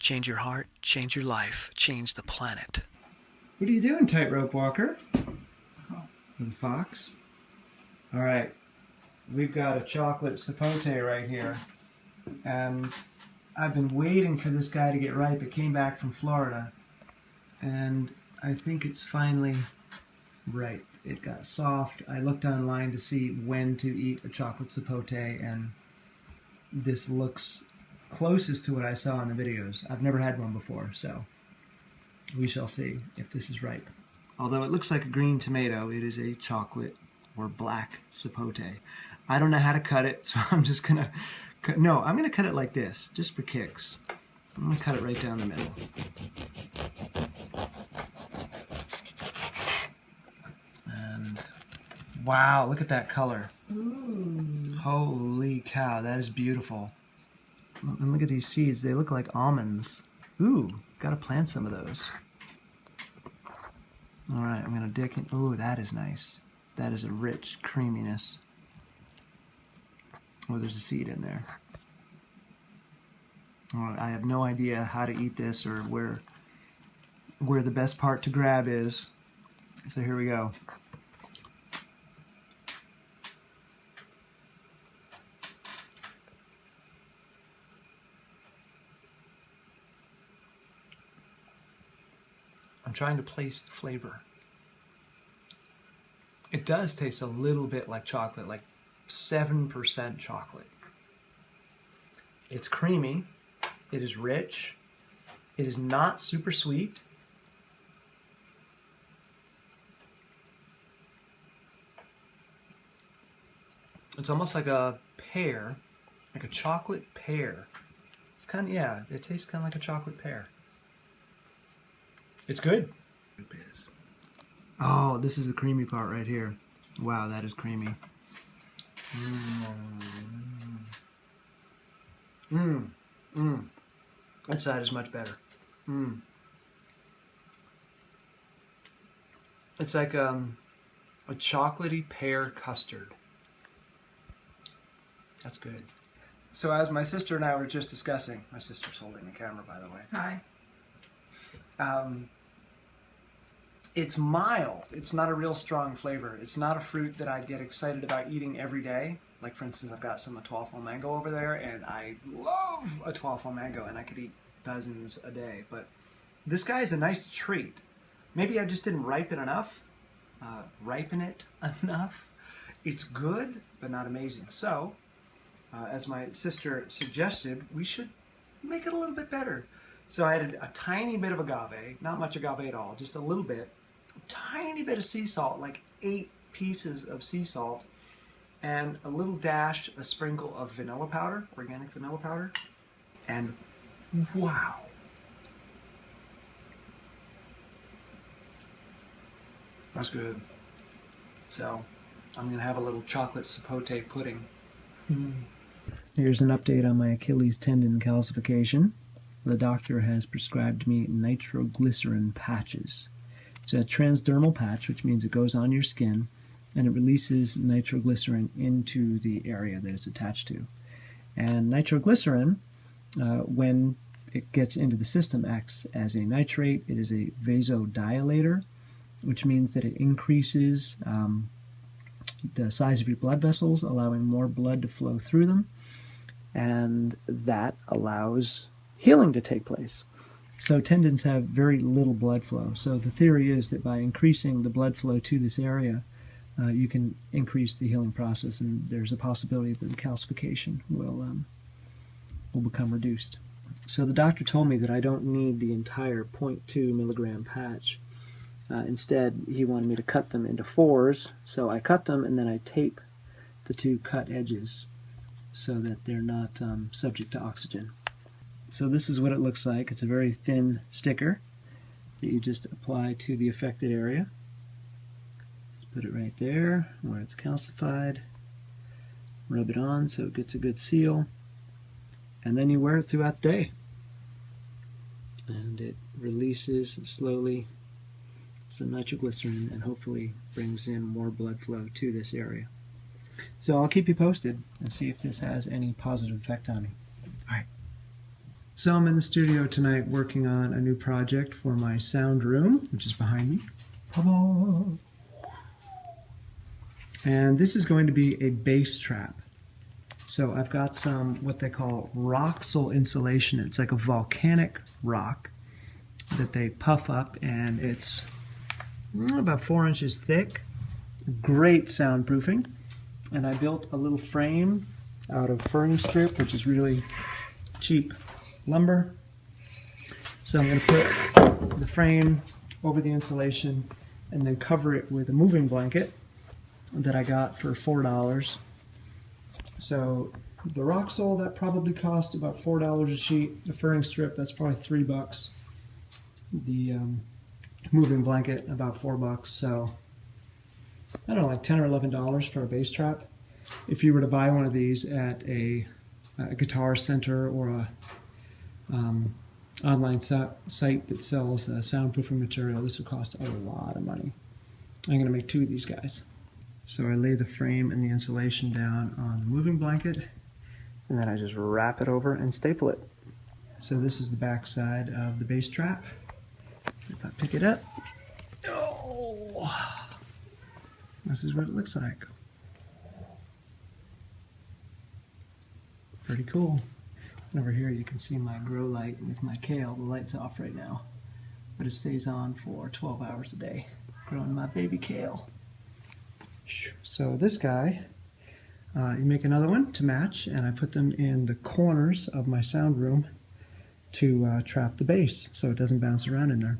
change your heart, change your life, change the planet. What are you doing, tightrope walker? With a fox? All right, we've got a chocolate sapote right here, and I've been waiting for this guy to get ripe. It came back from Florida, and I think it's finally ripe. It got soft. I looked online to see when to eat a chocolate sapote, and this looks closest to what I saw in the videos. I've never had one before, so we shall see if this is ripe. Although it looks like a green tomato, it is a chocolate or black sapote. I don't know how to cut it, so I'm just gonna no, I'm gonna cut it like this, just for kicks. I'm gonna cut it right down the middle. And wow, look at that color. Ooh. Holy cow, that is beautiful. And look at these seeds, they look like almonds. Ooh, gotta plant some of those. All right, I'm gonna dip in. Ooh, that is nice. That is a rich creaminess. Oh, there's a seed in there. All right, I have no idea how to eat this or where the best part to grab is. So here we go. I'm trying to place the flavor. It does taste a little bit like chocolate, like 7% chocolate. It's creamy. It is rich. It is not super sweet. It's almost like a pear, like a chocolate pear. It's kind of, yeah, it tastes kind of like a chocolate pear. It's good. Oh, this is the creamy part right here. Wow, that is creamy. That side is much better. It's like a chocolatey pear custard. That's good. So as my sister and I were just discussing, my sister's holding the camera, by the way. Hi. It's mild. It's not a real strong flavor. It's not a fruit that I'd get excited about eating every day. Like, for instance, I've got some Atuafo mango over there, and I love Atuafo mango, and I could eat dozens a day. But this guy is a nice treat. Maybe I just didn't ripen it enough. It's good, but not amazing. So, as my sister suggested, we should make it a little bit better. So I added a tiny bit of agave, not much agave at all, just a little bit. A tiny bit of sea salt, like 8 pieces of sea salt, and a little dash, a sprinkle of vanilla powder, organic vanilla powder, and wow. That's good. So I'm gonna have a little chocolate sapote pudding. Here's an update on my Achilles tendon calcification. The doctor has prescribed me nitroglycerin patches. It's a transdermal patch, which means it goes on your skin and it releases nitroglycerin into the area that it's attached to. And nitroglycerin, when it gets into the system, acts as a nitrate. It is a vasodilator, which means that it increases the size of your blood vessels, allowing more blood to flow through them, and that allows healing to take place. So tendons have very little blood flow. So the theory is that by increasing the blood flow to this area, you can increase the healing process, and there's a possibility that the calcification will become reduced. So the doctor told me that I don't need the entire 0.2 milligram patch. Instead, he wanted me to cut them into 4s. So I cut them, and then I tape the 2 cut edges so that they're not subject to oxygen. So this is what it looks like. It's a very thin sticker that you just apply to the affected area. Let's put it right there where it's calcified. Rub it on so it gets a good seal. And then you wear it throughout the day. And it releases slowly some nitroglycerin and hopefully brings in more blood flow to this area. So I'll keep you posted and see if this has any positive effect on me. All right. So I'm in the studio tonight working on a new project for my sound room, which is behind me. Ta-da! And this is going to be a bass trap. So I've got some what they call roxel insulation. It's like a volcanic rock that they puff up, and it's about 4 inches thick. Great soundproofing. And I built a little frame out of fern strip, which is really cheap lumber. So I'm going to put the frame over the insulation and then cover it with a moving blanket that I got for $4. So the roxel, that probably cost about $4 a sheet. The furring strip, that's probably $3. The moving blanket, about $4. So I don't know, like $10 or $11 for a bass trap. If you were to buy one of these at a Guitar Center or a online site that sells soundproofing material, this would cost a lot of money. I'm going to make 2 of these guys. So I lay the frame and the insulation down on the moving blanket, and then I just wrap it over and staple it. So this is the back side of the bass trap. If I pick it up, oh, this is what it looks like. Pretty cool. And over here you can see my grow light with my kale. The light's off right now, but it stays on for 12 hours a day, growing my baby kale. So this guy, you make another one to match, and I put them in the corners of my sound room to trap the bass so it doesn't bounce around in there.